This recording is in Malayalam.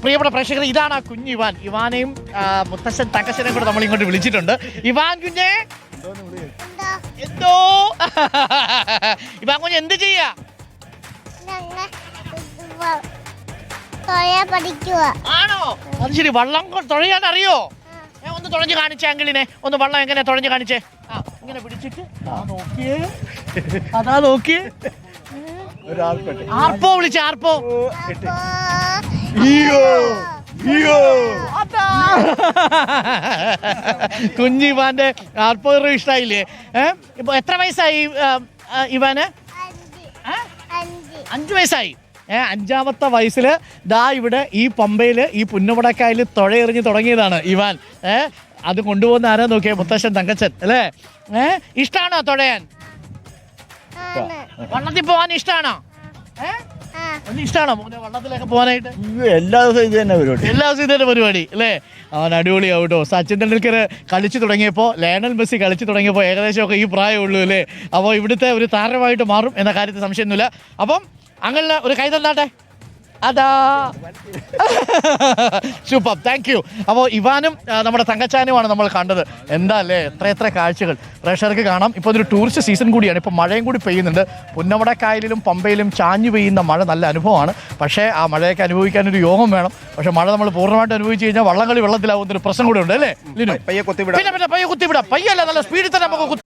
പ്രിയപ്പെട്ട പ്രേക്ഷകർ, ഇതാണ് ആ കുഞ്ഞ് ഇവാൻ. ഇവാനെയും മുത്തശ്ശൻ തങ്കശ്ശനെയും കൂടെ നമ്മൾ ഇങ്ങോട്ട് വിളിച്ചിട്ടുണ്ട്. ഇവാൻ കുഞ്ഞെ എന്തോ ഇവാൻ കുഞ്ഞ് എന്ത് ചെയ്യാ? ആണോ? അത് ശരി. വള്ളം തുഴയാൻ അറിയോ? ഒന്ന് തുഴഞ്ഞ് കാണിച്ചേ അങ്കിളിനെ. ഒന്ന് വള്ളം എങ്ങനെ തുഴഞ്ഞ് കാണിച്ചേ. ഇങ്ങനെ പിടിച്ചിട്ട് നോക്കിയേ, അതാ നോക്കിയേ. ആർപ്പോ വിളിച്ച ആർപ്പോ. കുഞ്ഞിവാന്റെ ആർപ്പോ ഇഷ്ടായില്ലേ? ഇപ്പൊ എത്ര വയസ്സായി ഇവാന്? 5 വയസ്സായി. 5ാമത്തെ വയസ്സിൽ ദാ ഇവിടെ ഈ പമ്പയില് ഈ പുന്നമടക്കായൽ തുഴയെറിഞ്ഞ് തുടങ്ങിയതാണ് ഇവാൻ. അത് കൊണ്ടുപോകുന്ന ആരാ നോക്കിയേ? മുത്തശ്ശൻ തങ്കച്ചൻ അല്ലേ? ഇഷ്ടാണോ തുഴയാൻ? വള്ളത്തിൽ പോകാൻ ഇഷ്ടാണോ? ഇഷ്ടാണോ വള്ളത്തിലൊക്കെ പോകാനായിട്ട്? എല്ലാ ദിവസവും ഇത് തന്നെ പരിപാടി. എല്ലാ ദിവസവും ഇതന്നെ പരിപാടി അല്ലേ? അവൻ അടിപൊളിയാവട്ടോ. സച്ചിൻ തെണ്ടുൽക്കർ കളിച്ചു തുടങ്ങിയപ്പോൾ, ലയണൽ മെസ്സി കളിച്ചു തുടങ്ങിയപ്പോൾ ഏകദേശമൊക്കെ ഈ പ്രായമുള്ളൂ അല്ലേ? അപ്പോൾ ഇവിടുത്തെ ഒരു താരമായിട്ട് മാറും എന്ന കാര്യത്തിൽ സംശയമൊന്നുമില്ല. അപ്പം അങ്ങനെ ഒരു കൈ തന്നാട്ടെ. അതാ സൂപ്പർ, താങ്ക് യു. അപ്പോൾ ഇവാനും നമ്മുടെ തങ്കച്ചാനുമാണ് നമ്മൾ കണ്ടത്. എന്താ അല്ലേ, എത്ര കാഴ്ചകൾ പ്രേക്ഷകർക്ക് കാണാം. ഇപ്പോൾ ഇതൊരു ടൂറിസ്റ്റ് സീസൺ കൂടിയാണ്. ഇപ്പോൾ മഴയും കൂടി പെയ്യുന്നുണ്ട്. പുന്നമടക്കായലിലും പമ്പയിലും ചാഞ്ഞു പെയ്യുന്ന മഴ നല്ല അനുഭവമാണ്. പക്ഷേ ആ മഴയൊക്കെ അനുഭവിക്കാനൊരു യോഗം വേണം. പക്ഷേ മഴ നമ്മൾ പൂർണ്ണമായിട്ട് അനുഭവിച്ച് കഴിഞ്ഞാൽ വള്ളംകളി വെള്ളത്തിലാവുന്നൊരു പ്രശ്നം കൂടെ ഉണ്ട് അല്ലേ ലിനു? പയ്യെ കുത്തിവിടാം. പിന്നെ പയ്യെ കുത്തിവിടാം. പയ്യല്ല, നല്ല സ്പീഡിൽ തന്നെ നമുക്ക്